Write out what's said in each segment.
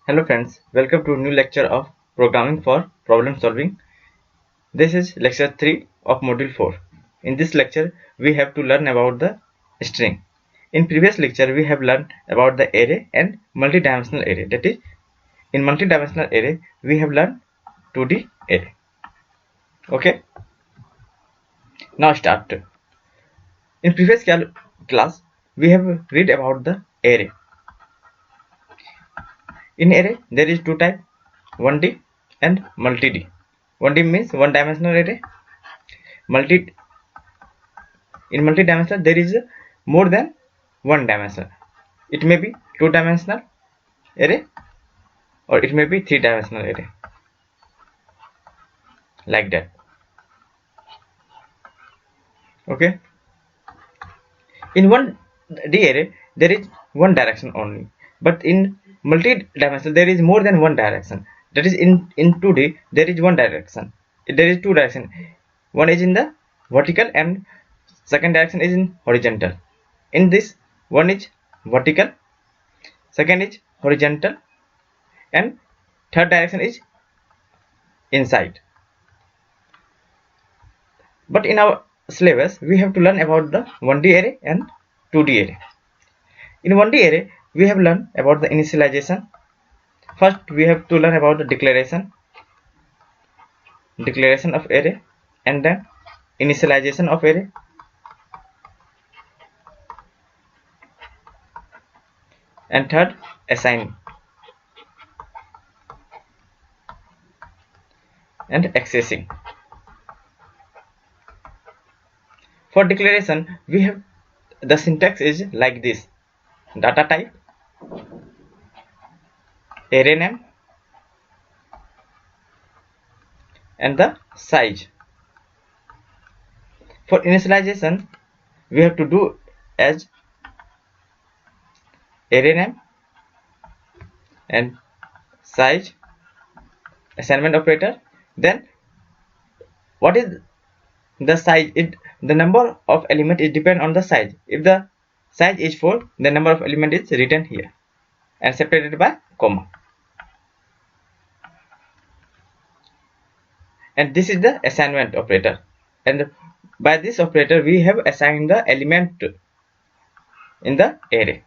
Hello friends, welcome to a new lecture of Programming for Problem Solving. This is lecture 3 of module 4. In this lecture, we have to learn about the string. In previous lecture, we have learned about the array and multidimensional array. That is, in multidimensional array, we have learned 2D array. Okay, now start. In previous class, we have read about the array. In array, there is two types, 1D and multi-D. 1D means one dimensional array. In multi-dimensional there is more than one dimension. It may be two-dimensional array or it may be three-dimensional array, like that. Okay, in one D array there is one direction only, but in multi-dimensional there is more than one direction. That is, in 2D there is one direction. There is two directions. One is in the vertical and second direction is in horizontal. In this, one is vertical, second is horizontal, and third direction is inside. But in our syllabus, we have to learn about the 1D array and 2D array. In 1D array, we have learned about the initialization. First, we have to learn about the declaration of array, and then initialization of array, and third, assign and accessing. For declaration, we have the syntax is like this: data type, array name, and the size. For initialization, we have to do as array name and size, assignment operator. Then what is the size? The number of element is depend on the size. If the size is 4, the number of element is written here and separated by comma. And this is the assignment operator, and by this operator we have assigned the element in the array.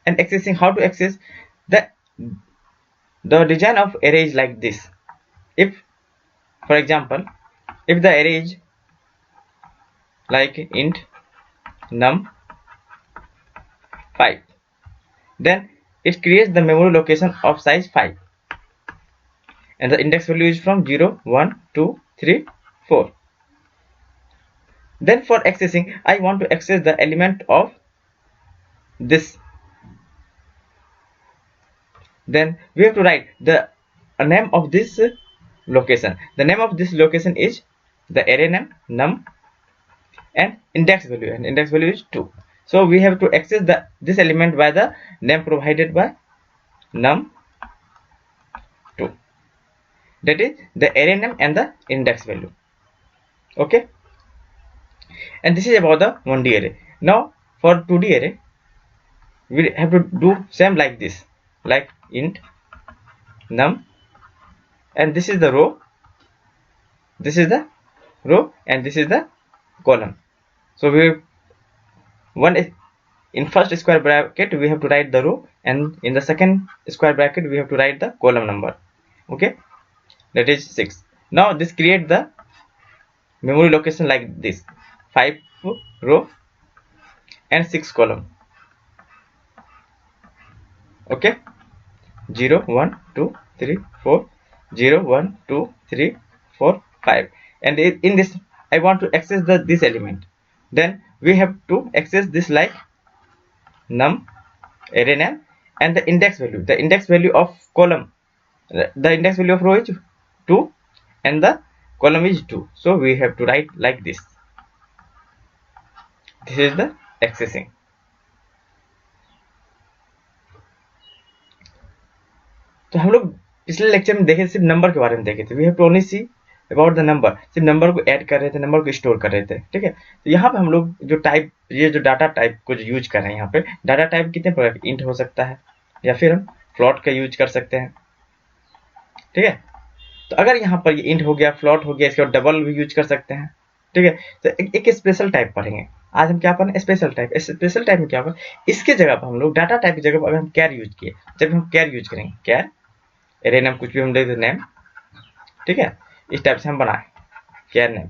And accessing, how to access the design of array is like this. If, for example, if the array is like int num 5, then it creates the memory location of size 5, and the index value is from 0, 1, 2, 3, 4. Then for accessing, I want to access the element of this. Then we have to write the name of this location. The name of this location is the array name num and index value, and index value is 2. So we have to access this element by the name provided by num 2. That is the array name and the index value. Okay, and this is about the 1D array. Now for 2D array, we have to do same like this, like int num, and this is the row, this is the row, and this is the column. So in first square bracket we have to write the row, and in the second square bracket we have to write the column number. Okay, that is 6. Now this create the memory location like this: 5 row and 6 column. Okay, 0, 1, 2, 3, 4, 0, 1, 2, 3, 4, 5. And in this I want to access this element. Then we have to access this like num, array name, and the index value. The index value of column, the index value of row is 2 and the column is 2. So we have to write like this. This is the accessing. तो हम लोग पिछले lecture में देखे सिर्फ number के बारे में देखे थे. We have to only see about the number. सिर्फ नंबर को ऐड कर रहे थे, नंबर को स्टोर कर रहे थे. ठीक है, तो यहाँ पे हम लोग जो टाइप, ये जो डाटा टाइप को जो यूज कर रहे हैं, यहाँ पे डाटा टाइप कितने प्रकार के, इंट हो सकता है या फिर हम फ्लोट का यूज कर सकते हैं, ठीक है। तो अगर यहाँ पर ये इंट हो गया, फ्लोट हो गया, इसके बाद डबल भी यूज कर सकते हैं, ठीक है। तो एक स्पेशल टाइप पढ़ेंगे आज हम, क्या पढ़ेंगे, स्पेशल टाइप। स्पेशल टाइप में क्या होगा, इसके जगह पर हम लोग डाटा टाइप की जगह पर अगर हम कैर यूज किए, जब हम कैर यूज करेंगे, कैर एरे नेम कुछ भी हम दे दे नेम, ठीक है, इस टाइप से हम बनाए कैर नेम,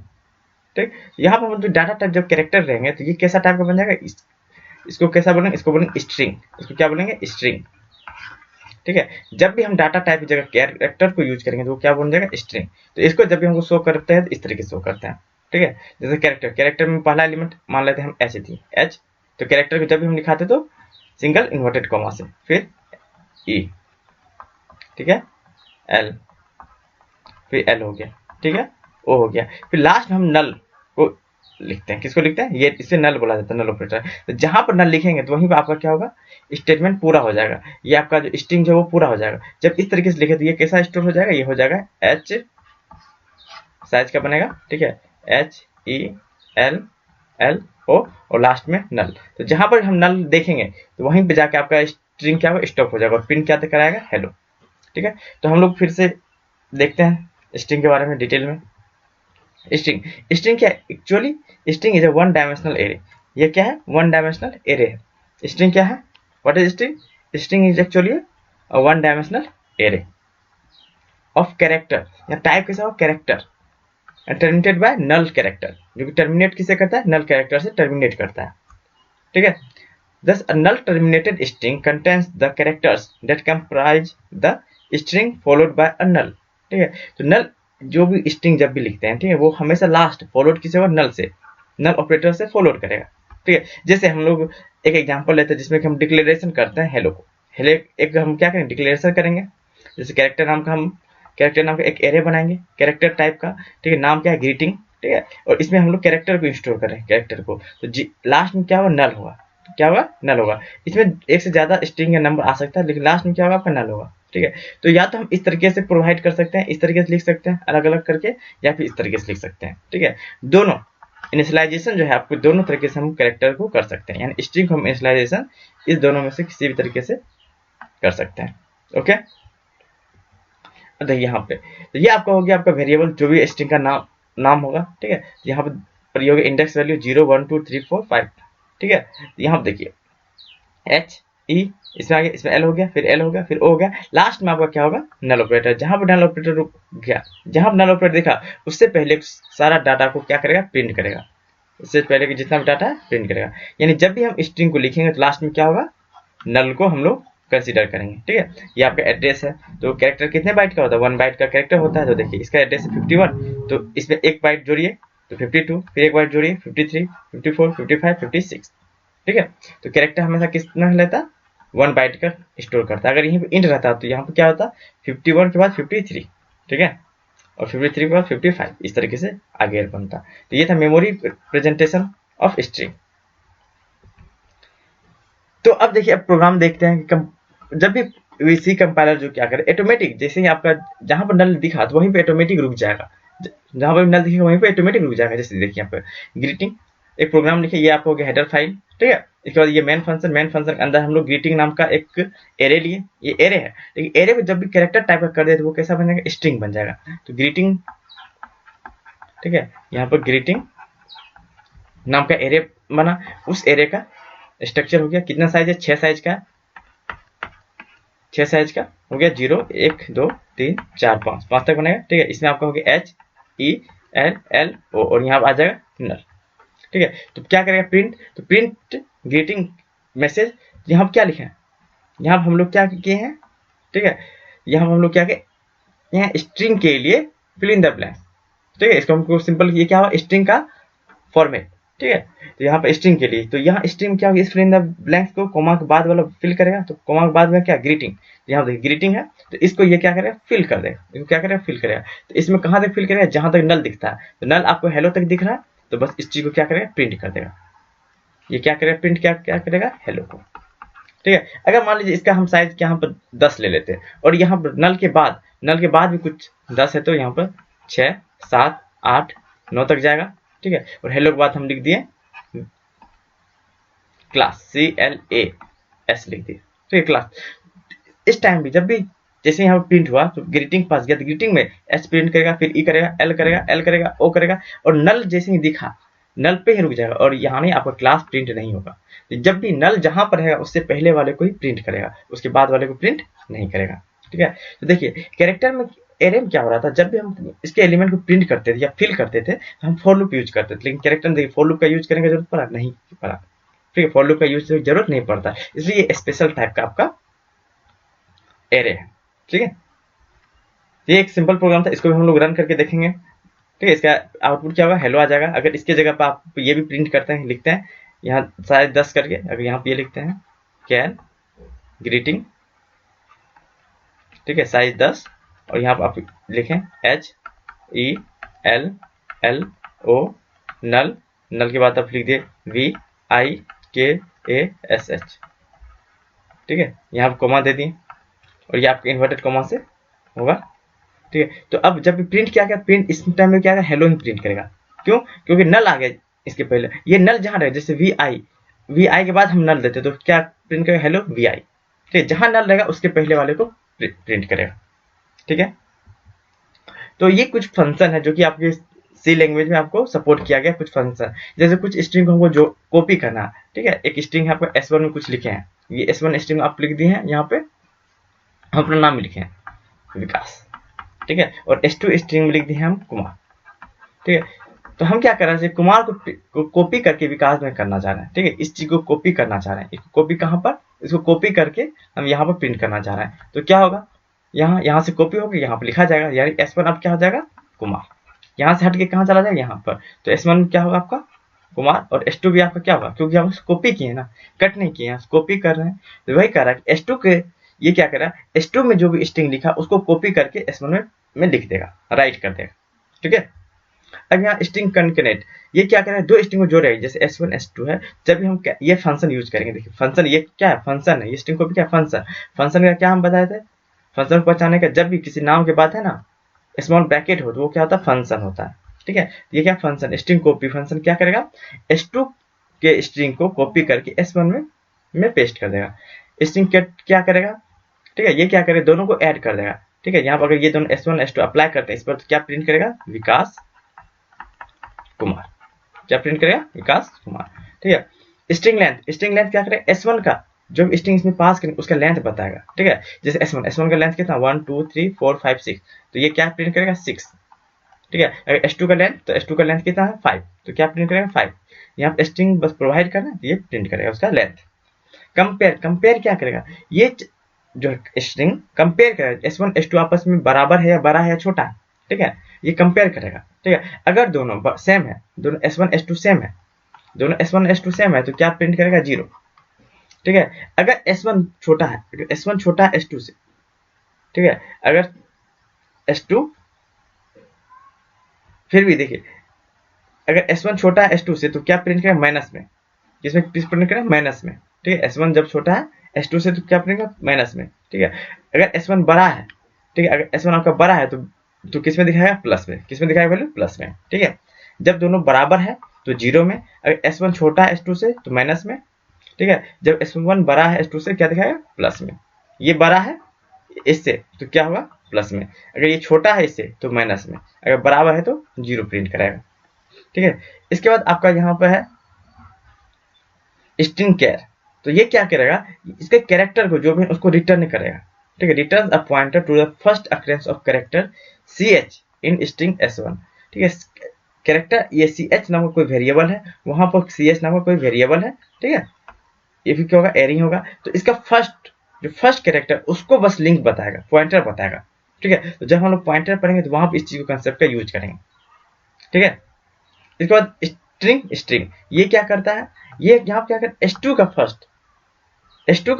ठीक। यहाँ पर हम जो डाटा टाइप जब कैरेक्टर रहेंगे तो ये कैसा टाइप का बन जाएगा, इसको कैसा बोलेंगे, इसको बोलेंगे स्ट्रिंग, इसको क्या बोलेंगे, स्ट्रिंग, ठीक है। जब भी हम डाटा टाइप की जगह कैरेक्टर को यूज करेंगे तो वो क्या बन जाएगा, स्ट्रिंग। तो इसको जब भी हमको शो करते हैं तो इस तरीके से शो करते हैं, ठीक है। जैसे कैरेक्टर में पहला एलिमेंट मान लेते हैं हम एच थी, एच, तो कैरेक्टर को जब भी हम लिखाते तो सिंगल इन्वर्टेड कॉमा से, फिर ई, ठीक है, एल, फिर एल हो गया, ठीक है, ओ हो गया, फिर लास्ट में हम नल को लिखते हैं। किसको लिखते हैं, ये इसे नल बोला जाता है, नल ऑपरेटर। तो जहां पर नल लिखेंगे तो वहीं पर आपका क्या होगा, स्टेटमेंट पूरा हो जाएगा, ये आपका जो स्ट्रिंग है वो पूरा हो जाएगा। जब इस तरीके से लिखे तो ये कैसा स्टोर हो जाएगा, ये हो जाएगा एच साइज का बनेगा, ठीक है, H E L L O और लास्ट में नल। तो जहां पर हम नल देखेंगे तो वहीं पे जाके आपका स्ट्रिंग क्या होगा, स्टॉप हो जाएगा और प्रिंट क्या कराएगा, हेलो, ठीक है। तो हम लोग फिर से देखते हैं स्ट्रिंग के बारे में डिटेल में। स्ट्रिंग क्या है, actually string is a one dimensional array. ये क्या है, वन डायमेंशनल एरे है। स्ट्रिंग क्या है, what is string, string is actually a one dimensional array of character, या टाइप कैसा हो, character, terminated by null character, जो कि टर्मिनेट किसे करता है, नल कैरेक्टर से टर्मिनेट करता है, ठीक है। Thus, a null terminated string contains the characters that comprise the string followed by a null, ठीक है। तो नल जो भी स्ट्रिंग जब भी लिखते हैं, ठीक है, वो हमेशा लास्ट फॉलोड किसे होगा, नल से, नल ऑपरेटर से फॉलोड करेगा, ठीक है। जैसे हम लोग एक एग्जांपल लेते हैं जिसमें कि हम डिक्लेरेशन करते हैं हेलो को, हेलो एक हम क्या करेंगे, डिक्लेरेशन करेंगे। जैसे कैरेक्टर नाम का हम कैरेक्टर नाम का एक एरे बनाएंगे कैरेक्टर टाइप का, ठीक है, नाम क्या है, ग्रीटिंग, ठीक है, और इसमें हम लोग कैरेक्टर को स्टोर करें, कैरेक्टर को, तो लास्ट में क्या होगा, नल होगा, क्या होगा, नल होगा। इसमें एक से ज्यादा स्ट्रिंग का नंबर आ सकता है, लेकिन लास्ट में क्या होगा, आपका नल होगा, ठीक है। तो या तो हम इस तरीके से प्रोवाइड कर सकते हैं, इस तरीके से लिख सकते हैं अलग अलग करके, या फिर इस तरीके से लिख सकते हैं, ठीक है। दोनों इनिशियलाइजेशन जो है आपको दोनों तरीके से हम कैरेक्टर को कर सकते हैं, यानी स्ट्रिंग को हम इनिशियलाइजेशन इस दोनों में से किसी भी तरीके से कर सकते हैं, ओके। देखिए यहाँ पे, तो ये आपका हो गया आपका वेरिएबल, जो भी स्ट्रिंग का नाम होगा, ठीक है। यहाँ पर ये होगा इंडेक्स वैल्यू 0 1 2 3 4 5, ठीक है। यहाँ पर देखिए एच ई, इसमें आ गया, इसमें एल हो गया, फिर एल हो गया, फिर ओ हो गया, लास्ट में आपका क्या होगा, नल ऑपरेटर। जहां पर नल ऑपरेटर रुक गया, जहां पर नल ऑपरेटर देखा, उससे पहले सारा डाटा को क्या करेगा, प्रिंट करेगा, उससे पहले कि जितना भी डाटा है प्रिंट करेगा। यानी जब भी हम स्ट्रिंग को लिखेंगे तो लास्ट में क्या होगा, नल को हम लोग कंसीडर करेंगे, ठीक है। ये आपका एड्रेस है, तो कैरेक्टर कितने बाइट का होता है, 1 बाइट का कैरेक्टर होता है। तो देखिए इसका एड्रेस है 51, तो इसमें एक बाइट जोड़िए तो 52, फिर एक बाइट जोड़िए 53, 54, 55, 56, ठीक है। तो कैरेक्टर हमेशा कितना लेता है, 1 बाइट का स्टोर करता है। अगर यहीं पे इंट रहता तो यहाँ पे क्या होता, 51 के बाद 53, ठीक है, और 53 के बाद 55, इस तरीके से आगे बनता। तो ये था मेमोरी प्रेजेंटेशन ऑफ स्ट्रिंग। तो अब देखिए, अब प्रोग्राम देखते हैं कि जब भी वीसी कंपाइलर जो क्या करे, ऑटोमेटिक, जैसे ही आपका जहां पर नल दिखा तो वहीं पे ऑटोमेटिक रुक जाएगा, जहां पर नल दिखेगा वहीं पे ऑटोमेटिक रुक जाएगा। जैसे देखिए यहाँ पे ग्रीटिंग एक प्रोग्राम लिखे, ये आपको हो गया हेडर फाइल, ठीक है। इसके बाद ये मेन फंक्शन के अंदर हम लोग ग्रीटिंग नाम का एक एरे लिए, ये एरे है, लेकिन एरे में जब भी कैरेक्टर टाइप का कर दे तो वो कैसा बनेगा, स्ट्रिंग बन जाएगा। तो ग्रीटिंग, ठीक है, यहाँ पर ग्रीटिंग नाम का एरे बना, उस एरे का स्ट्रक्चर हो गया, कितना साइज है, 6 साइज का, 6 साइज का हो गया, 0 1 2 3 4 5 तक बनेगा, ठीक है। इसमें आपका हो गया H E L L O, और यहाँ आ जाएगा नल, ठीक है। तो क्या करेगा, प्रिंट, तो प्रिंट ग्रीटिंग मैसेज। यहाँ क्या लिखा है, यहाँ हम लोग क्या किए हैं, ठीक है, यहाँ हम लोग क्या किए, यहाँ स्ट्रिंग के लिए फिल इन द ब्लैंक, ठीक है। इसको हमको सिंपल, ये क्या हुआ, स्ट्रिंग का फॉर्मेट, ठीक है। तो यहाँ पर स्ट्रिंग के लिए, तो यहाँ स्ट्रिंग क्या होगी, इस फिल इन द ब्लैंक्स को कोमा के बाद वाला फिल करेगा, तो कोमा के बाद में क्या, ग्रीटिंग, यहाँ देखिए ग्रीटिंग है, तो इसको ये क्या करेगा, फिल कर देगा, इसको क्या करेगा, फिल करेगा। तो इसमें कहाँ तक फिल करेगा, जहां तक नल दिखता है, तो नल आपको हेलो तक दिख रहा है, तो बस इस चीज को क्या करेगा, प्रिंट कर देगा। ये क्या करेगा, प्रिंट क्या करेगा, हेलो को, ठीक है। अगर मान लीजिए इसका हम साइज यहाँ पर 10 ले लेते हैं, और यहाँ पर नल के बाद भी कुछ 10 है, तो यहाँ पर 6 7 8 9 तक जाएगा, ठीक है। और हेलो के बाद हम लिख दिए क्लास, CLAS लिख दिए, ठीक है, क्लास। इस टाइम भी जब भी जैसे यहाँ प्रिंट हुआ तो ग्रीटिंग पास गया तो ग्रीटिंग में एच प्रिंट करेगा, फिर ई करेगा, एल करेगा, एल करेगा, ओ करेगा, और नल जैसे ही दिखा नल पे ही रुक जाएगा, और यहाँ नहीं आपका क्लास प्रिंट नहीं होगा। तो जब भी नल जहां पर रहेगा उससे पहले वाले को ही प्रिंट करेगा, उसके बाद वाले को प्रिंट नहीं करेगा। ठीक है, तो देखिए कैरेक्टर में एरे में क्या हो रहा था, जब भी हम इसके एलिमेंट को प्रिंट करते थे या फिल करते थे तो हम फॉर लूप यूज करते थे, लेकिन कैरेक्टर में देखिए फॉर लूप का यूज करने की जरूरत पड़ा नहीं पड़ा। ठीक है, फॉर लूप का यूज जरूरत नहीं पड़ता, इसलिए ये स्पेशल टाइप का आपका एरे है। ठीक है, ये एक सिंपल प्रोग्राम था, इसको भी हम लोग रन करके देखेंगे। ठीक है, इसका आउटपुट क्या होगा, हेलो आ जाएगा। अगर इसके जगह पर आप ये भी प्रिंट करते हैं, लिखते हैं यहाँ शायद 10 करके, अगर यहाँ पे ये लिखते हैं कैन ग्रीटिंग, ठीक है, साइज 10, और यहाँ पर आप लिखें HELLO नल, नल के बाद आप लिख दिए VIKASH। ठीक है, यहाँ पर कोमा दे दिए, और ये आपके इन्वर्टेड कोमा से होगा। ठीक है, तो अब जब प्रिंट किया गया, प्रिंट इस टाइम में क्या है, हेलो ही प्रिंट करेगा। क्यों, क्योंकि नल आ गया इसके पहले, ये नल जहां रहे, जैसे VI के बाद हम नल देते तो क्या प्रिंट करेगा, हेलो VI। ठीक है, जहां नल रहेगा उसके पहले वाले को प्रिंट करेगा। ठीक है, तो ये कुछ फंक्शन है जो कि आपके सी लैंग्वेज में आपको सपोर्ट किया गया, कुछ फंक्शन, जैसे कुछ स्ट्रिंग को हमको जो कॉपी करना है। ठीक है, एक स्ट्रिंग है आपको S1 में कुछ लिखे हैं, ये S1 स्ट्रिंग आप लिख दिए हैं, यहाँ पे हम अपना नाम लिखे हैं विकास। ठीक है, और S2 स्ट्रिंग में लिख दिए हम कुमार। ठीक है, तो हम क्या कर रहे हैं, कुमार को कॉपी करके विकास में करना चाह रहे हैं। ठीक है, इस चीज को कॉपी करना चाह रहे हैं, इसको कॉपी कहां पर, इसको कॉपी करके हम यहाँ पर प्रिंट करना चाह रहे हैं। तो क्या होगा, यहाँ से कॉपी होगी, यहाँ पर लिखा जाएगा, यानी S1 अब क्या हो जाएगा, कुमार। यहाँ से हट के कहाँ चला जाएगा, यहाँ पर, तो S1 क्या होगा आपका कुमार, और S2 भी आपका क्या होगा, क्योंकि हम कॉपी किए ना, कट नहीं किए, कॉपी कर रहे हैं। तो वही कह रहा है कि S2 के ये क्या कर रहा है, S2 में जो भी स्ट्रिंग लिखा उसको कॉपी करके S1 में लिख देगा, राइट कर देगा। ठीक है, अब यहाँ स्ट्रिंग कंकैटिनेट, ये क्या कर रहा है, दो स्ट्रिंग को जोड़ेगा, जैसे S1 S2 है, जब भी हम ये फंक्शन यूज करेंगे। देखिए फंक्शन ये क्या है, फंक्शन है, ये स्ट्रिंग को भी क्या फंक्शन, फंक्शन का क्या हम बताए थे, फंक्शन को पहचानने का, जब भी किसी नाम के बाद है ना स्मॉल ब्रैकेट हो तो वो क्या होता है, फंक्शन होता है। ठीक है, ये क्या फंक्शन, स्ट्रिंग कॉपी फंक्शन क्या करेगा, S2 के स्ट्रिंग को कॉपी करके S1 में पेस्ट कर देगा। स्ट्रिंग क्या करेगा, ठीक है, ये क्या करेगा, दोनों को ऐड कर देगा। ठीक है, यहाँ पर अगर ये दोनों S1 S2 अप्लाई करते हैं इस पर, तो क्या प्रिंट करेगा, विकास कुमार। क्या प्रिंट करेगा, विकास कुमार। ठीक है, स्ट्रिंग लेंथ क्या करेगा, S1 का जो स्ट्रिंग इसमें पास करेंगे उसका लेंथ बताएगा। ठीक है, जैसे S1 का लेंथ कितना, 1 2 3 4 5 6, तो ये क्या प्रिंट करेगा, 6। ठीक है, अगर S2 का लेंथ, तो S2 का लेंथ कितना है, 5, तो क्या प्रिंट करेगा, 5। यहाँ पे स्ट्रिंग बस प्रोवाइड करना, ये प्रिंट करेगा उसका लेंथ। कंपेयर क्या करेगा, ये जो स्ट्रिंग कंपेयर करेगा, S1 S2 आपस में बराबर है या बड़ा है या छोटा है। ठीक है, ये कंपेयर करेगा। ठीक है, अगर दोनों सेम है, दोनों S1 S2 सेम है, दोनों S1 S2 सेम है, तो क्या प्रिंट करेगा, 0। ठीक है, अगर S1 छोटा है, S1 छोटा है S2 से, ठीक है, अगर S2 फिर भी देखिए, अगर S1 छोटा है S2 से तो क्या प्रिंट करेगा, माइनस में, किसमें प्रिंट करेगा, माइनस में। ठीक है, S1 जब छोटा है S2 से तो क्या प्रिंट करेगा, माइनस में। ठीक है, अगर S1 बड़ा है, ठीक है, अगर S1 आपका बड़ा है तो किसमें दिखाएगा, प्लस में, किसमें दिखाएगा वैल्यू, प्लस में। ठीक है, जब दोनों बराबर है तो 0 में, अगर S1 छोटा है S2 से तो माइनस में। ठीक है, जब S1 बड़ा है S2 से क्या दिखाएगा, प्लस में। ये बड़ा है इससे तो क्या होगा, प्लस में, अगर ये छोटा है इससे तो माइनस में, अगर बराबर है तो 0 प्रिंट कराएगा। ठीक है, इसके बाद आपका यहाँ पे है स्ट्रिंग कैर, तो ये क्या करेगा, इसके कैरेक्टर को जो भी उसको रिटर्न करेगा। ठीक है, return a pointer to the first occurrence of character CH in string S1। ठीक है, कैरेक्टर ये CH नाम का कोई वेरिएबल है, वहां पर CH नाम का कोई वेरिएबल है। ठीक है, ये भी क्या होगा, एरी होगा, तो इसका फर्स्ट कैरेक्टर उसको बस लिंक बताएगा, पॉइंटर बताएगा। ठीक है, तो जब हम लोग पॉइंटर पढ़ेंगे तो वहां पर इस चीज को कंसेप्ट का यूज करेंगे। ठीक है, इसके बाद स्ट्रिंग ये क्या करता है, ये यहाँ क्या करता है, S2 का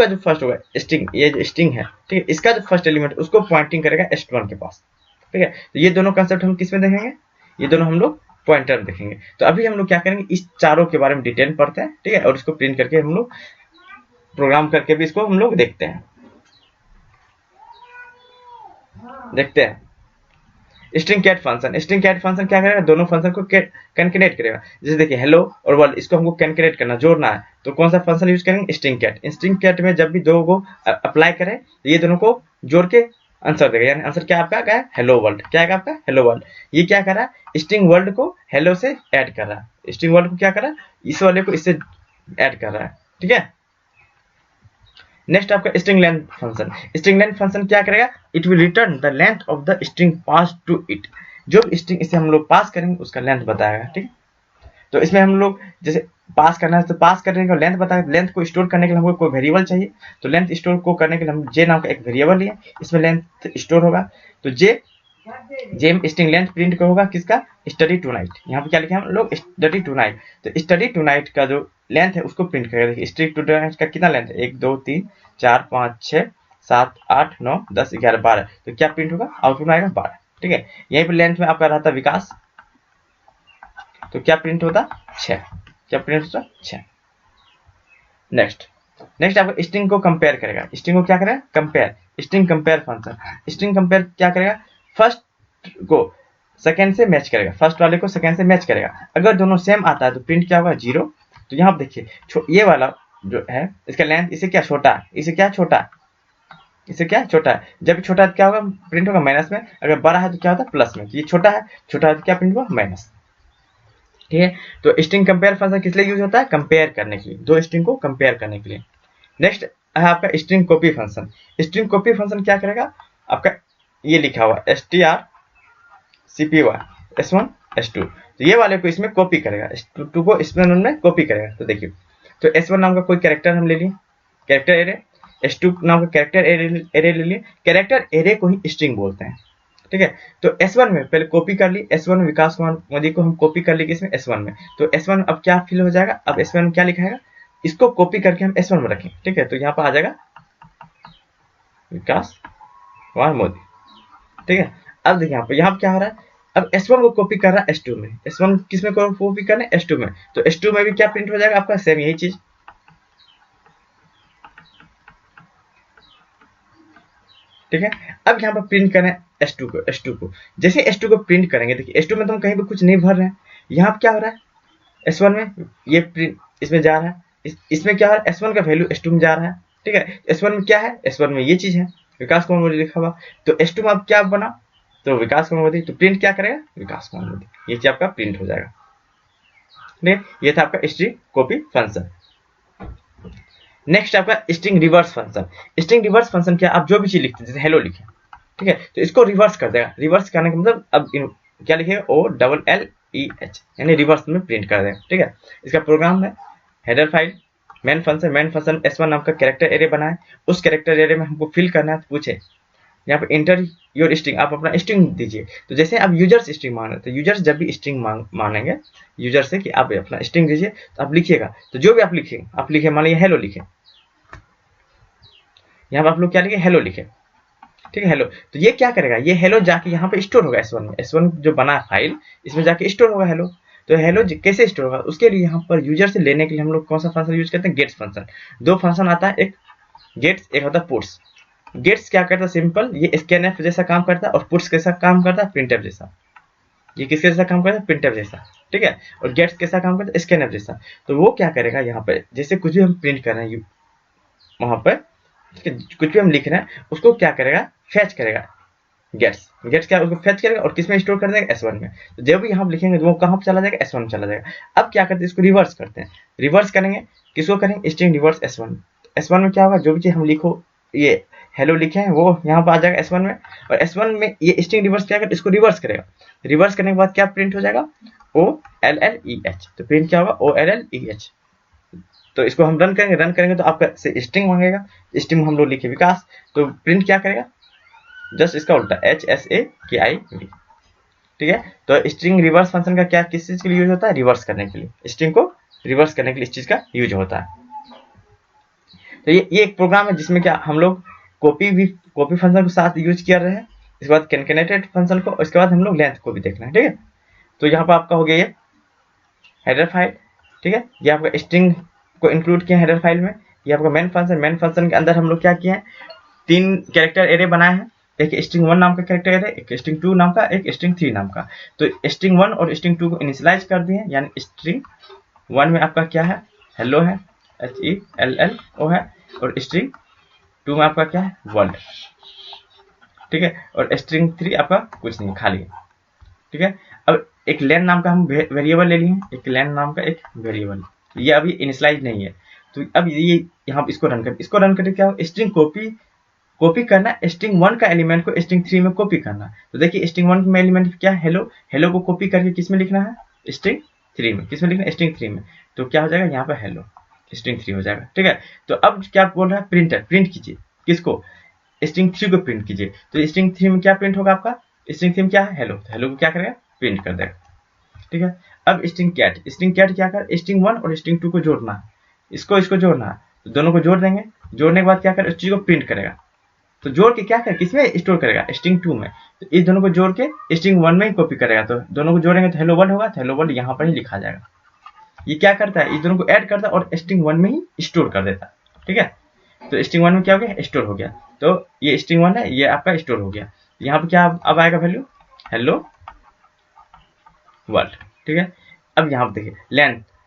जो फर्स्ट होगा स्ट्रिंग, ये जो स्ट्रिंग है, ठीक है, इसका जो फर्स्ट एलिमेंट उसको पॉइंटिंग करेगा S1 के पास। ठीक है, तो ये दोनों कंसेप्ट हम किस में देखेंगे, ये दोनों हम लोग पॉइंटर देखेंगे। तो अभी हम लोग क्या करेंगे, इस चारों के बारे में डिटेल पढ़ते हैं। ठीक है, और इसको प्रिंट करके हम लोग प्रोग्राम करके भी इसको हम लोग देखते हैं। स्ट्रिंग कैट फंक्शन क्या करेगा, दोनों फंक्शन को कैनकेनेट करेगा। जैसे देखिए हेलो और वर्ल्ड, इसको हमको कैनकेनेट करना, जोड़ना है, तो कौन सा फंक्शन यूज करेंगे, स्ट्रिंग कैट में जब भी दो को अप्लाई करें तो ये दोनों को जोड़ के आंसर देगा, यानी आंसर क्या आपका है, हेलो वर्ल्ड। क्या है आपका, हेलो वर्ल्ड। ये क्या कर रहा है, स्ट्रिंग वर्ल्ड को हेलो से ऐड कर रहा है, स्ट्रिंग वर्ल्ड को क्या कर रहा है, इस वाले को इससे ऐड कर रहा है, ठीक है। नेक्स्ट आपका स्ट्रिंग लेंथ फंक्शन क्या करेगा, it will return the length of the string pass to it. जो स्ट्रिंग इसे हम लोग पास करेंगे उसका लेंथ बताएगा, ठीक है। तो इसमें हम लोग जैसे पास करना है तो पास करने का लेंथ बताएगा, लेंथ को स्टोर करने के लिए हमको कोई वेरिएबल चाहिए, तो लेंथ स्टोर को करने के लिए हम जे नाम का एक वेरिएबल लिए, इसमें लेंथ स्टोर होगा, तो जे स्ट्रिंग लेंथ प्रिंट होगा किसका, स्टडी टू नाइट। यहाँ पे क्या लिखे हम लोग, स्टडी टू नाइट। तो स्टडी टू नाइट का जो लेंथ है उसको प्रिंट करेगा। देखिए स्टडी टू नाइट का कितना लेंथ है, 1 2 3 4 5 6 7 8 9 10 11 12, तो क्या प्रिंट होगा, आउटपुट में आएगा 12, ठीक है। यहीं पे लेंथ में आपका रहता विकास, तो क्या प्रिंट होता 6, क्या प्रिंट होता 6। नेक्स्ट आपको स्ट्रिंग को कंपेयर करेगा, स्ट्रिंग को क्या करेगा, compare, string compare function. String compare क्या करेगा, फर्स्ट को सेकंड से मैच करेगा, फर्स्ट वाले को सेकंड से मैच करेगा, अगर दोनों सेम आता है तो प्रिंट क्या होगा, 0। तो यहाँ पे देखिए ये वाला जो है इसका लेंथ इसे क्या छोटा है, इसे क्या छोटा है, इसे क्या छोटा है, जब छोटा है क्या होगा, प्रिंट होगा माइनस में, अगर बड़ा है तो क्या होता है प्लस में, ये छोटा है तो क्या प्रिंट होगा, माइनस, ठीक है। तो स्ट्रिंग कंपेयर फंक्शन किस लिए यूज होता है, कंपेयर करने के लिए, दो स्ट्रिंग को कंपेयर करने के लिए। नेक्स्ट है आपका string copy function. String copy function क्या करेगा, आपका ये लिखा हुआ strcpy s1 s2, तो ये वाले को इसमें कॉपी करेगा, s2 को इसमें उनमें कॉपी करेगा। तो देखिए तो s1 नाम का कोई कैरेक्टर हम ले लिए, कैरेक्टर एरे, s2 नाम का कैरेक्टर एरे ले लिए, कैरेक्टर एरे को ही स्ट्रिंग बोलते हैं, ठीक है। तो S1 में पहले कॉपी कर ली, S1 विकास कुमार मोदी को हम कॉपी कर ली किसमें, S1 में। तो S1 अब क्या फिल हो जाएगा, अब S1 में क्या लिखा है, इसको कॉपी करके हम S1 में रखें, ठीक है। तो यहाँ पर आ जाएगा विकास कुमार मोदी, ठीक है। अब देखिए यहाँ पर क्या हो रहा है, अब S1 को कॉपी कर रहा है S2 में, S1 किसमें कॉपी करना है, S2 में। तो S2 में भी क्या प्रिंट हो जाएगा आपका, सेम यही चीज, ठीक है। अब यहाँ पर प्रिंट करना है S2 को, जैसे S2 को प्रिंट करेंगे, देखिए S2 में तो हम कहीं भी कुछ नहीं भर रहे हैं, यहाँ पर क्या हो रहा है, S1 में ये प्रिंट इसमें जा रहा है, इसमें क्या हो रहा है, S1 का वैल्यू S2 में जा रहा है, ठीक है। S1 में क्या है, S1 में ये चीज है, विकास कुमार मोदी लिखा हुआ, तो S2 में अब क्या बना, तो विकास कुमार मोदी, तो प्रिंट क्या करेगा, विकास कुमार मोदी, ये चीज आपका प्रिंट हो जाएगा, ठीक है। ये था आपका स्ट्रिंग कॉपी फंक्शन। नेक्स्ट आपका string reverse function. String reverse function क्या, आप जो भी चीज लिखते हैं, जैसे हेलो लिखे, ठीक है, तो इसको रिवर्स कर देगा। रिवर्स करने का मतलब अब क्या लिखेगा, OLLEH, यानी रिवर्स में प्रिंट कर देगा, ठीक है। इसका प्रोग्राम है header file, main function S1 नाम का कैरेक्टर एरे बनाए, उस कैरेक्टर एरे में हमको फिल करना है, तो पूछे यहाँ पे इंटर योर स्ट्रिंग, आप अपना स्ट्रिंग दीजिए। तो जैसे आप यूजर्स स्ट्रिंग मांग रहे, तो यूजर्स जब भी स्ट्रिंग मांगेंगे यूजर से कि आप अपना स्ट्रिंग दीजिए, तो आप लिखिएगा, तो जो भी आप लिखे मान लीजिए हेलो लिखे, यहाँ पे आप लोग क्या लिखे, हेलो लिखे, ठीक है, हेलो। तो ये क्या करेगा, ये हेलो जाके यहाँ पे स्टोर होगा S1 में, S1 जो बना है फाइल, इसमें जाके स्टोर होगा हेलो। तो हेलो कैसे स्टोर होगा, उसके लिए यहाँ पर यूजर से लेने के लिए हम लोग कौन सा फंक्शन यूज करते हैं, गेट्स फंक्शन। दो फंक्शन आता है, एक गेट्स, एक होता है पुट्स। गेट्स क्या करता है, सिंपल, ये स्कैनफ जैसा काम करता है, और पुट्स कैसा काम करता है, प्रिंटफ जैसा। ये किसके जैसा काम करता है, प्रिंटफ जैसा, ठीक है। और गेट्स कैसा काम करता है, स्कैनफ जैसा। तो वो क्या करेगा, यहाँ पे जैसे कुछ भी हम प्रिंट कर रहे हैं वहां पर, ठीक है, कुछ भी हम लिख रहे हैं उसको क्या करेगा, फैच करेगा, गेट्स क्या उसको फैच करेगा और किसमें स्टोर कर देगा, S1 में। तो जब भी हम लिखेंगे तो वो कहाँ पर चला जाएगा, S1 में चला जाएगा। अब क्या करते हैं, इसको रिवर्स करते हैं, रिवर्स करेंगे, किसको करेंगे, स्ट्रिंग रिवर्स S1 में क्या होगा, जो भी चीज हम लिखो, ये हेलो लिखे हैं वो यहाँ पर आ जाएगा S1 में, और S1 में ये स्ट्रिंग रिवर्स क्या करेगा, इसको रिवर्स करेगा। रिवर्स करने के बाद क्या प्रिंट हो जाएगा, OLLEH, तो प्रिंट क्या होगा, OLLEH। तो इसको हम रन करेंगे तो आपका से स्ट्रिंग मांगेगा, स्ट्रिंग हम लोग लिखे विकास, तो प्रिंट क्या करेगा, जस्ट इसका उल्टा HSAKIV, ठीक है। तो स्ट्रिंग रिवर्स फंक्शन का क्या किस चीज के लिए यूज होता है, रिवर्स करने के लिए, स्ट्रिंग को रिवर्स करने के लिए इस चीज का यूज होता है। तो ये एक प्रोग्राम है जिसमें क्या हम लोग कॉपी फंक्शन के साथ यूज कर रहे हैं, इसके बाद कैनकेनेटेड फंक्शन को, इसके बाद हम लोग लेंथ को भी देखना है, ठीक है। तो यहाँ पर आपका हो गया ये हेडर फाइल, ठीक है, ये आपका स्ट्रिंग को इंक्लूड किया हेडर फाइल में। ये आपका मेन फंक्शन के अंदर हम लोग क्या किए हैं, 3 कैरेक्टर एरे बनाए हैं। एक स्ट्रिंग 1 नाम का कैरेक्टर एरे, एक स्ट्रिंग 2 नाम का, एक स्ट्रिंग 3 नाम का। तो स्ट्रिंग 1 और स्ट्रिंग 2 को इनिशियलाइज कर दिए, यानी स्ट्रिंग 1 में आपका क्या है, हेलो है, HELLO है, और स्ट्रिंग 2 में आपका क्या है, वर्ल्ड, ठीक है, और स्ट्रिंग 3 आपका कुछ नहीं, खाली है, ठीक है। अब एक लेन नाम का हम वेरिएबल ले लिए, एक लेन नाम का एक वेरिएबल, ये अभी इनिशियलाइज नहीं है। तो अब ये यहाँ इसको रन करके क्या हो, स्ट्रिंग कॉपी करना, स्ट्रिंग 1 का एलिमेंट को स्ट्रिंग 3 में कॉपी करना। तो देखिए स्ट्रिंग 1 में एलिमेंट क्या है, हेलो को कॉपी करके किस में लिखना है, स्ट्रिंग 3 में, किस में लिखना है, स्ट्रिंग 3 में। तो क्या हो जाएगा, यहाँ पर हेलो स्ट्रिंग 3 हो जाएगा, ठीक है। तो अब क्या बोल रहा है, प्रिंट कीजिए, किसको, स्ट्रिंग 3 को प्रिंट कीजिए। तो स्ट्रिंग 3 में क्या प्रिंट होगा आपका, स्ट्रिंग 3 में क्या है, हेलो, तो हेलो को क्या करेगा, प्रिंट कर देगा, ठीक है। अब स्ट्रिंग कैट क्या कर, स्ट्रिंग 1 और स्ट्रिंग 2 को जोड़ना है, इसको जोड़ना है, तो दोनों को जोड़ देंगे। जोड़ने के बाद क्या कर, उस चीज को प्रिंट करेगा। तो जोड़ के क्या कर, किसमें स्टोर करेगा, स्ट्रिंग 2 में। तो इस दोनों को जोड़ के स्ट्रिंग 1 में ही कॉपी करेगा। तो दोनों को जोड़ेंगे तो हेलो वर्ल्ड होगा, तो हेलो वर्ल्ड यहाँ पर ही लिखा जाएगा। ये क्या करता है, इस दोनों को ऐड करता है और स्ट्रिंग 1 में ही स्टोर कर देता है, ठीक है। तो स्ट्रिंग 1 में क्या हो गया, स्टोर हो गया। तो ये स्ट्रिंग 1 है, ये आपका स्टोर हो गया। यहाँ पे क्या अब आएगा वैल्यू, हेलो वर्ल्ड, ठीक है। अब यहाँ पे देखिए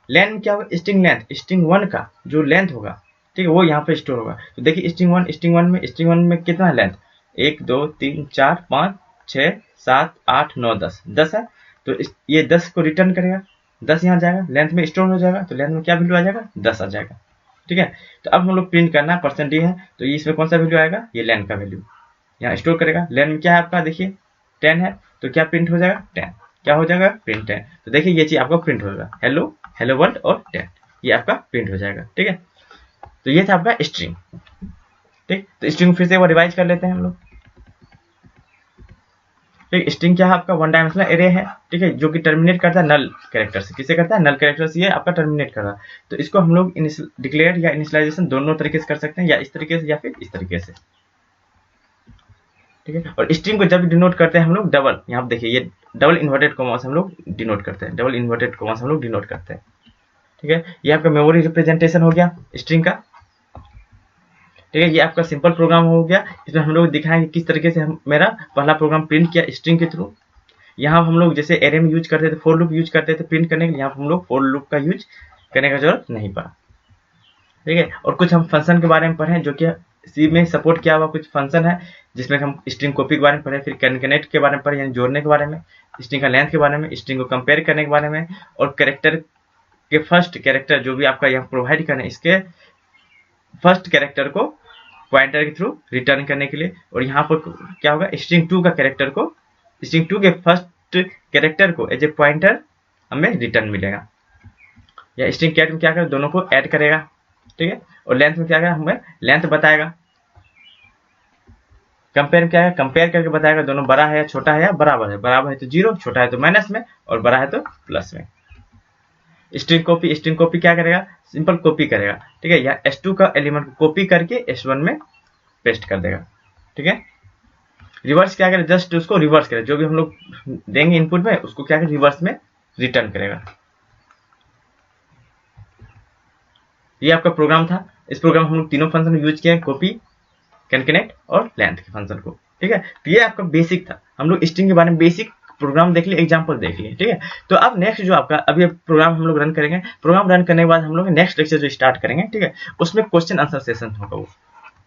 लेंथ में क्या होगा, स्ट्रिंग 1 का जो लेंथ होगा, ठीक है, वो यहाँ पे स्टोर होगा। तो देखिए स्ट्रिंग 1 में कितना लेंथ, 1 2 3 4 5 6 7 8 9 10 है। तो ये 10 को रिटर्न करेगा, 10 यहाँ जाएगा, लेंथ में स्टोर हो जाएगा। तो लेंथ में क्या वैल्यू आ जाएगा, 10 आ जाएगा, ठीक है। तो अब हम लोग प्रिंट करना है %d है, तो इसमें कौन सा वैल्यू आएगा, ये लेंथ का वैल्यू यहाँ स्टोर करेगा। लेंथ में क्या है आपका, देखिए 10 है, तो क्या प्रिंट हो जाएगा, 10, क्या हो जाएगा, प्रिंट 10। तो देखिए ये चीज आपका प्रिंट होगा, हेलो वर्ल्ड और 10, ये आपका प्रिंट हो जाएगा, ठीक है। तो ये था आपका स्ट्रिंग, ठीक। तो स्ट्रिंग फिर से एक बार रिवाइज कर लेते हैं हम लोग, ठीक। स्ट्रिंग क्या है आपका, 1 डायमेंशनल एरे है, ठीक है, जो कि टर्मिनेट करता है नल कैरेक्टर से। किसे करता है, नल कैरेक्टर से ये आपका टर्मिनेट कर रहा है। तो इसको हम लोग डिक्लेयर या इनिशियलाइजेशन दोनों तरीके से कर सकते हैं, या इस तरीके से या फिर इस तरीके से, ठीक है। और स्ट्रिंग को जब डिनोट करते हैं हम लोग डबल, यहाँ देखिए ये डबल इन्वर्टेड कॉमा से हम लोग डिनोट करते हैं, ठीक है। ये आपका मेमोरी रिप्रेजेंटेशन हो गया स्ट्रिंग का, ठीक है। ये आपका सिंपल प्रोग्राम हो गया। इसमें हम लोग दिखाएंगे किस तरीके से हम मेरा पहला प्रोग्राम प्रिंट किया स्ट्रिंग के थ्रू। यहाँ हम लोग जैसे एरे में यूज करते थे, फॉर लूप यूज करते थे प्रिंट करने के लिए, यहाँ हम लोग फॉर लूप का यूज करने का जरूरत नहीं पड़ा, ठीक है। और कुछ हम फंक्शन के बारे में पढ़े, जो कि सी में सपोर्ट किया हुआ कुछ फंक्शन है, जिसमें हम स्ट्रिंग कॉपी के बारे में पढ़े, फिर कनेक्ट के बारे में पढ़े, यानी जोड़ने के बारे में, स्ट्रिंग का लेंथ के बारे में, स्ट्रिंग को कंपेयर करने के बारे में, और कैरेक्टर के फर्स्ट कैरेक्टर जो भी आपका यहाँ प्रोवाइड करना है, इसके फर्स्ट कैरेक्टर को पॉइंटर के थ्रू रिटर्न करने के लिए। और यहाँ पर क्या होगा, स्ट्रिंग 2 का कैरेक्टर को, स्ट्रिंग 2 के फर्स्ट कैरेक्टर को एज ए पॉइंटर हमें रिटर्न मिलेगा। या स्ट्रिंग कैट में क्या करेगा, दोनों को ऐड करेगा, ठीक है। और लेंथ में क्या करेगा, हमें लेंथ बताएगा। कंपेयर में क्या है, कंपेयर करके बताएगा दोनों बड़ा है या छोटा है या बराबर है। बराबर है तो 0, छोटा है तो माइनस में, और बड़ा है तो प्लस में। स्ट्रिंग कॉपी क्या करेगा, सिंपल कॉपी करेगा, ठीक है। या S2 का एलिमेंट को कॉपी करके S1 में पेस्ट कर देगा, ठीक है। रिवर्स क्या करेगा, जस्ट उसको रिवर्स करेगा, जो भी हम लोग देंगे इनपुट में उसको क्या करेगा, रिवर्स में रिटर्न करेगा। ये आपका प्रोग्राम था। इस प्रोग्राम हम लोग तीनों फंक्शन यूज किए, कॉपी, कनेक्ट और लेंथ के फंक्शन को, ठीक है। तो ये आपका बेसिक था, हम लोग स्ट्रिंग के बारे में बेसिक प्रोग्राम देख लिए, एग्जांपल देख लिए, ठीक है। तो अब नेक्स्ट जो आपका अभी प्रोग्राम हम लोग रन करेंगे, प्रोग्राम रन करने के बाद हम लोग नेक्स्ट लेक्चर जो स्टार्ट करेंगे, ठीक है, उसमें क्वेश्चन आंसर सेशन होगा वो,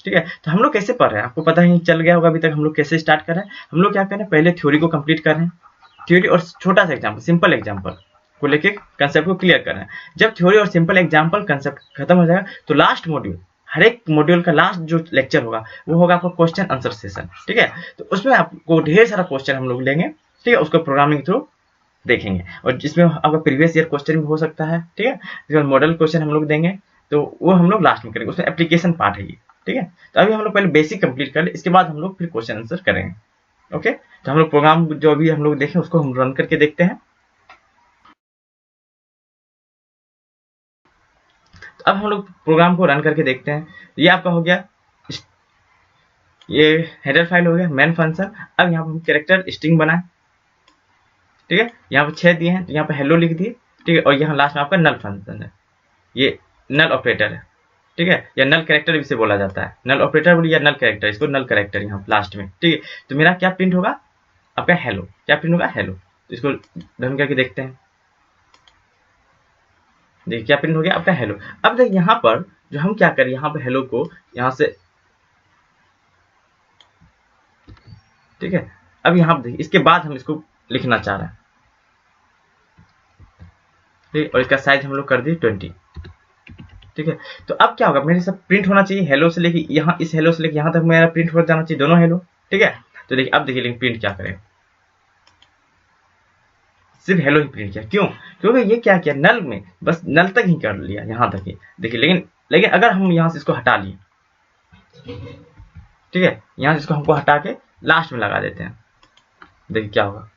ठीक है। तो हम लोग कैसे पढ़ रहे हैं, आपको पता ही चल गया होगा अभी तक हम लोग कैसे स्टार्ट कर रहे हैं। हम लोग क्या कर रहे हैं, पहले थ्योरी को कंप्लीट कर रहे हैं, थ्योरी और छोटा सा एग्जाम्पल, सिंपल एग्जाम्पल को लेके कंसेप्ट को क्लियर कर रहे हैं। जब थ्योरी और सिंपल एग्जाम्पल कंसेप्ट खत्म हो जाएगा, तो लास्ट मॉड्यूल, हर एक मॉड्यूल का लास्ट जो लेक्चर होगा वो होगा आपका क्वेश्चन आंसर सेशन, ठीक है। तो उसमें आपको ढेर सारा क्वेश्चन हम लोग लेंगे, ठीक है, उसको प्रोग्रामिंग थ्रू देखेंगे, और जिसमें आपका प्रीवियस ईयर क्वेश्चन भी हो सकता है, ठीक है। इसमें मॉडल क्वेश्चन हम लोग देंगे, तो वो हम लोग लास्ट में करेंगे, उसमें एप्लीकेशन पार्ट है ये, ठीक है। तो अभी हम लोग पहले बेसिक कंप्लीट कर ले, इसके बाद हम लोग फिर क्वेश्चन आंसर करेंगे, ओके। तो हम लोग प्रोग्राम जो भी हम लोग देखें उसको हम रन करके देखते हैं। तो अब हम लोग प्रोग्राम को रन करके देखते हैं। ये आपका हो गया, ये हेडर फाइल हो गया, मेन फंक्शन। अब यहाँ पर हम कैरेक्टर स्ट्रिंग बनाए, ठीक है। यहाँ पर 6 दिए हैं, तो यहाँ पर हेलो लिख दिए, ठीक है। और यहाँ लास्ट में आपका नल फंक्शन है, ये नल ऑपरेटर है, ठीक है, या नल कैरेक्टर भी इसे बोला जाता है, नल ऑपरेटर बोलिए या नल कैरेक्टर, इसको नल कैरेक्टर यहाँ लास्ट में, ठीक है। तो मेरा क्या प्रिंट होगा आपका हेलो, क्या प्रिंट होगा हेलो। तो इसको रन करके देखते हैं, देखिए क्या प्रिंट हो गया आपका हेलो। अब देखिए यहाँ पर जो हम क्या करें, यहाँ पर हेलो को यहाँ से, ठीक है। अब यहाँ पर देखिए इसके बाद हम इसको लिखना चाह रहे हैं, ठीक, और इसका साइज हम लोग कर दिए 20, ठीक है। तो अब क्या होगा, मेरे सब प्रिंट होना चाहिए हेलो से लेके यहाँ, इस हेलो से लेके यहाँ तक मेरा प्रिंट हो जाना चाहिए, दोनों हेलो, ठीक है। तो देखिए अब देखिए लेकिन प्रिंट क्या करें, सिर्फ हेलो ही प्रिंट किया, क्यों, क्योंकि ये क्या किया, नल में बस नल तक ही कर लिया, यहाँ तक ही देखिए। लेकिन लेकिन अगर हम यहाँ से इसको हटा लिए, ठीक है, यहाँ से इसको हमको हटा के लास्ट में लगा देते हैं, देखिए क्या होगा,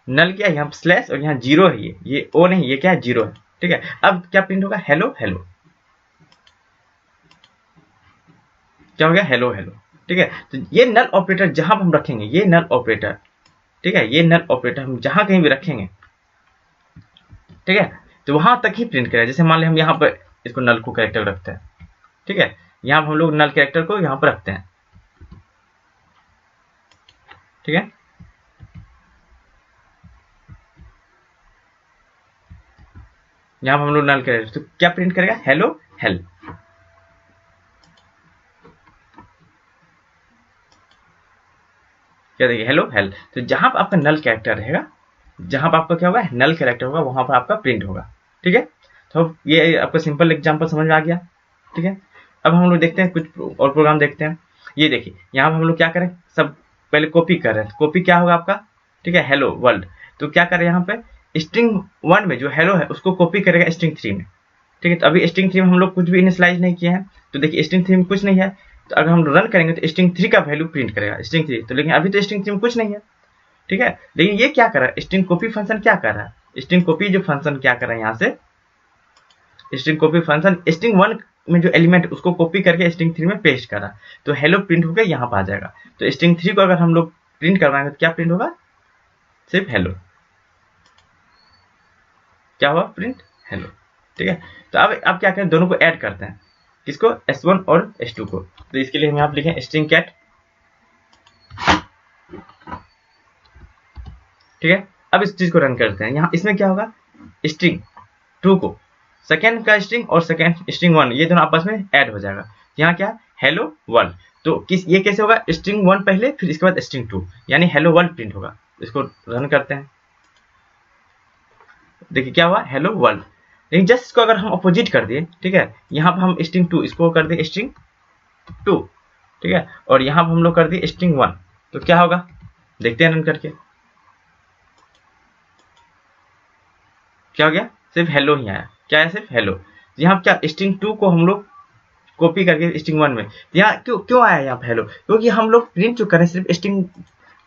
नल क्या है यहाँ स्लैश और यहाँ जीरो है, ये ओ नहीं, ये क्या है जीरो है, ठीक है। अब क्या प्रिंट होगा, हेलो हेलो, क्या हो गया, हेलो हेलो, ठीक है। तो ये नल ऑपरेटर जहां हम रखेंगे, ये नल ऑपरेटर, ठीक है, ये नल ऑपरेटर हम जहां कहीं भी रखेंगे, ठीक है, तो वहां तक ही प्रिंट करेगा। जैसे मान लें हम यहाँ पर इसको नल को कैरेक्टर रखते हैं, ठीक है, यहाँ पर हम लोग नल कैरेक्टर को यहाँ पर रखते हैं, ठीक है। यहाँ पर हम लोग नल कैरेक्टर, तो क्या प्रिंट करेगा, हेलो हेल, क्या देखिए हेलो हेल। तो जहां पर आपका नल कैरेक्टर रहेगा, जहां पर आपका क्या होगा, नल कैरेक्टर होगा, वहां पर आपका प्रिंट होगा, ठीक है। तो ये आपका सिंपल एग्जांपल समझ में आ गया, ठीक है। अब हम लोग देखते हैं कुछ और प्रोग्राम देखते हैं। ये देखिए यहाँ पर हम लोग क्या करें, सब पहले कॉपी कर रहे हैं, कॉपी क्या होगा आपका, ठीक है, हेलो वर्ल्ड। तो क्या करें यहाँ पे, स्ट्रिंग 1 में जो हेलो है उसको कॉपी करेगा स्ट्रिंग 3 में, ठीक है। तो अभी स्ट्रिंग 3 में हम लोग कुछ भी इनिशियलाइज नहीं किए हैं, तो देखिए स्ट्रिंग 3 में कुछ नहीं है, तो अगर हम रन करेंगे तो स्ट्रिंग 3 का वैल्यू प्रिंट करेगा स्ट्रिंग 3। तो लेकिन अभी तो स्ट्रिंग 3 में कुछ नहीं है, ठीक है। लेकिन ये क्या कर रहा है, स्ट्रिंग कॉपी फंक्शन क्या कर रहा है, स्ट्रिंग कॉपी जो फंक्शन क्या कर रहा है, यहाँ से स्ट्रिंग कॉपी फंक्शन स्ट्रिंग 1 में जो एलिमेंट उसको कॉपी करके स्ट्रिंग 3 में पेस्ट कर रहा है। तो हेलो प्रिंट होकर यहाँ पर आ जाएगा। तो स्ट्रिंग 3 को अगर हम लोग प्रिंट करवाएंगे तो क्या प्रिंट होगा, सिर्फ हेलो, क्या हुआ, प्रिंट हेलो, ठीक है। तो अब क्या करें, दोनों को ऐड करते हैं, किसको, S1 और S2 को। तो इसके लिए हम यहाँ पे लिखें स्ट्रिंग कैट, ठीक है। अब इस चीज को रन करते हैं, यहाँ इसमें क्या होगा, स्ट्रिंग 2 को सेकेंड का स्ट्रिंग और सेकेंड स्ट्रिंग 1 ये दोनों आपस में ऐड हो जाएगा। यहाँ क्या, हेलो वर्ल्ड। तो किस ये कैसे होगा, स्ट्रिंग 1 पहले, फिर इसके बाद स्ट्रिंग 2, यानी हेलो वर्ल्ड प्रिंट होगा। इसको रन करते हैं, देखिए क्या हुआ, हेलो वर्ल्ड। लेकिन जस्ट इसको अगर हम अपोजिट कर दिए, ठीक है, यहाँ पर हम स्ट्रिंग 2 इसको कर दिए स्ट्रिंग 2, ठीक है, और यहाँ पर हम लोग कर दिए स्ट्रिंग 1, तो क्या होगा, देखते हैं रन करके, क्या हो गया, सिर्फ हेलो ही आया, क्या है, सिर्फ हेलो। यहाँ क्या स्ट्रिंग 2 को हम लोग कॉपी करके स्ट्रिंग 1 में, यहाँ क्यों क्यों आया यहाँ पे हेलो, क्योंकि हम लोग प्रिंट जो करें सिर्फ स्ट्रिंग,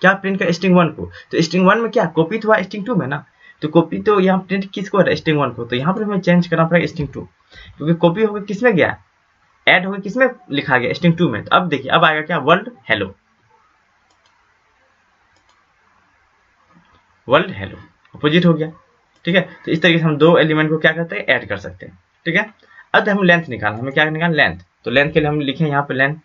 क्या प्रिंट कर स्ट्रिंग 1 को। तो स्ट्रिंग 1 में क्या कॉपी तो हुआ स्ट्रिंग 2 में ना, तो कॉपी तो यहाँ प्रिंट किसको है, स्ट्रिंग 1 को। तो यहाँ पर हमें चेंज करना पड़ेगा स्ट्रिंग 2, क्योंकि कॉपी होकर किसमें गया, ऐड होकर किसमें लिखा गया, स्ट्रिंग 2 में। तो अब देखिए अब आएगा क्या, world hello, world hello, opposite हो गया, ठीक है। तो इस तरीके से हम दो एलिमेंट को क्या करते हैं, ऐड कर सकते हैं, ठीक है। अब हम लेंथ निकालना, हमें क्या निकालना, लेंथ। तो लेंथ के लिए हम लिखें यहाँ पे लेंथ,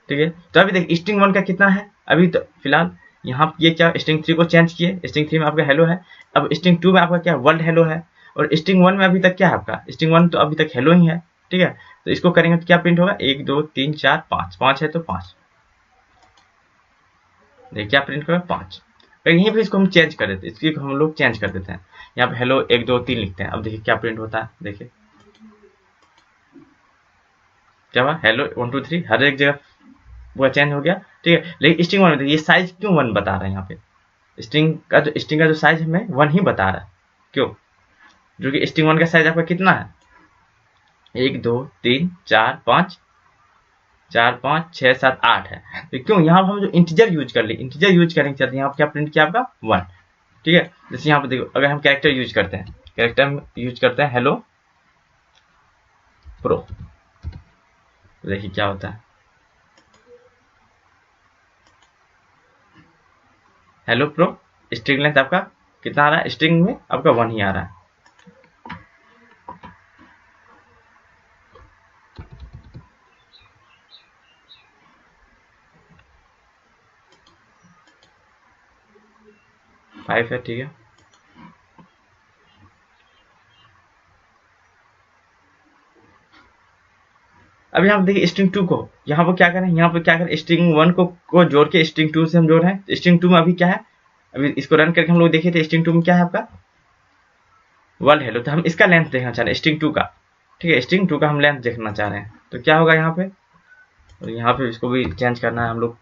ठीक है। तो अभी देखिए स्ट्रिंग 1 का कितना है, अभी तो फिलहाल यहाँ ये क्या, स्ट्रिंग 3 को चेंज किए, स्ट्रिंग 3 में आपका हेलो है, अब स्ट्रिंग 2 में आपका क्या, वर्ल्ड हेलो है, और स्ट्रिंग 1 में अभी तक क्या है आपका, स्ट्रिंग 1 तो अभी तक हेलो ही है, ठीक है। तो इसको करेंगे तो क्या प्रिंट होगा, 1 2 3 4 5, 5 है तो 5, देखिए क्या प्रिंट होगा, 5। यहीं पे इसको हम चेंज कर देते हैं, इसको हम लोग चेंज कर देते हैं, यहाँ पे हेलो 1 2 3 लिखते हैं। अब देखिए क्या प्रिंट होता है, देखिए क्या हुआ, हेलो 1 2 3 हर एक जगह वो चेंज हो गया, ठीक है। लेकिन स्ट्रिंग 1 में ये साइज क्यों 1 बता रहा है, यहाँ पे स्ट्रिंग का जो साइज हमें 1 ही बता रहा है, क्यों, जो कि स्ट्रिंग 1 का साइज आपका कितना है, 1 2 3 4 5 4 5 6 7 8 है। तो क्यों, यहाँ हम जो इंटीजर यूज कर ले, इंटीजर यूज करेंगे चाहते हैं, यहाँ क्या प्रिंट किया आपका 1, ठीक है। जैसे यहाँ पे देखो अगर हम कैरेक्टर यूज करते हैं, कैरेक्टर हम यूज करते हैं हेलो प्रो, देखिए क्या होता है, हेलो प्रो, स्ट्रिंग लेंथ आपका कितना आ रहा है, स्ट्रिंग में आपका 1 ही आ रहा है। फाइव है, ठीक है। अब यहाँ पर देखिए स्ट्रिंग 2 को यहाँ पर क्या करें, यहाँ पर क्या करें, स्ट्रिंग 1 को जोड़ के स्ट्रिंग 2 से हम जोड़ रहे हैं। स्ट्रिंग 2 में अभी क्या है, अभी इसको रन करके हम लोग देखे थे स्ट्रिंग 2 में क्या है आपका वर्ल्ड हेलो। तो हम इसका लेंथ देखना चाह रहे हैं स्ट्रिंग 2 का, ठीक है। स्ट्रिंग 2 का हम लेंथ देखना चाह रहे हैं, तो क्या होगा यहाँ पे, और यहाँ पे इसको भी चेंज करना है हम लोग,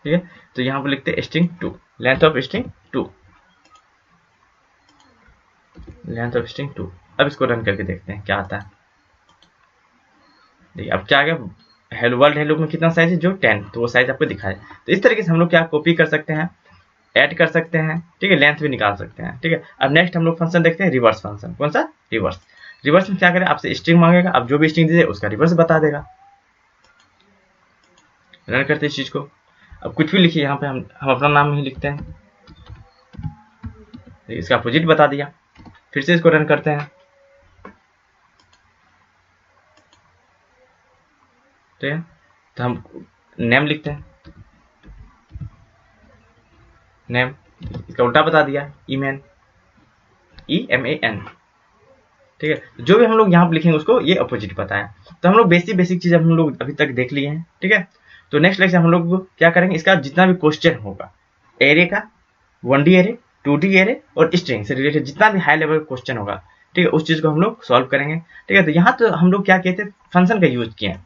ठीक है। तो यहाँ पे लिखते हैं string 2, length of string 2, length of string 2। अब इसको रन करके देखते हैं क्या आता है। देखिए अब क्या आ गया, हेलो वर्ल्ड हेलो में कितना साइज है, जो 10, तो वो साइज आपको दिखाए। तो इस तरीके से हम लोग क्या कॉपी कर सकते हैं, ऐड कर सकते हैं, ठीक है, लेंथ भी निकाल सकते हैं, ठीक है। अब नेक्स्ट हम लोग फंक्शन देखते हैं, रिवर्स फंक्शन। कौन सा, रिवर्स। रिवर्स में क्या करें, आपसे स्ट्रिंग मांगेगा, आप जो भी स्ट्रिंग दीजिए उसका रिवर्स बता देगा। रन करते हैं इस चीज को। अब कुछ भी लिखिए, यहाँ पे हम अपना नाम ही लिखते हैं, इसका अपोजिट बता दिया। फिर से इसको रन करते हैं, ठीक है। तो हम नेम लिखते हैं, नेम, इसका उल्टा बता दिया, ईमेन, EMAN, ठीक है। जो भी हम लोग यहाँ पे लिखेंगे उसको ये अपोजिट पता है। तो हम लोग बेसिक चीज हम लोग अभी तक देख लिए हैं, ठीक है। तो नेक्स्ट लेक्चर हम लोग क्या करेंगे, इसका जितना भी क्वेश्चन होगा एरे का, 1D एरे, 2D एरे और स्ट्रिंग से रिलेटेड जितना भी हाई लेवल क्वेश्चन होगा, ठीक है, उस चीज को हम लोग सॉल्व करेंगे, ठीक है। तो यहाँ तो हम लोग क्या कहते हैं, फंक्शन का यूज किए हैं,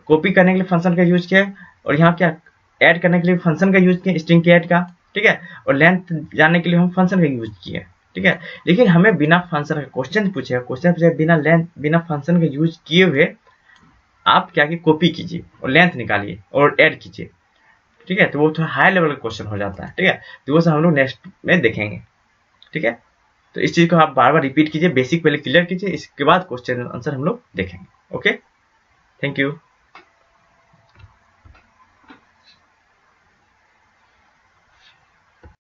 कॉपी करने के लिए फंक्शन का यूज किया है, और यहाँ क्या ऐड करने के लिए फंक्शन का यूज किया, स्ट्रिंग के ऐड का, ठीक है, और लेंथ जानने के लिए हम फंक्शन का यूज किए, ठीक है। लेकिन हमें बिना फंक्शन का क्वेश्चन पूछे बिना लेंथ बिना फंक्शन का यूज किए हुए आप क्या कि कॉपी कीजिए और लेंथ निकालिए और ऐड कीजिए, ठीक है। तो वो थोड़ा हाई लेवल का क्वेश्चन हो जाता है, ठीक है। तो वो सब हम लोग नेक्स्ट में देखेंगे, ठीक है। तो इस चीज को आप बार बार रिपीट कीजिए, बेसिक पहले क्लियर कीजिए, इसके बाद क्वेश्चन आंसर हम लोग देखेंगे। Okay, thank you.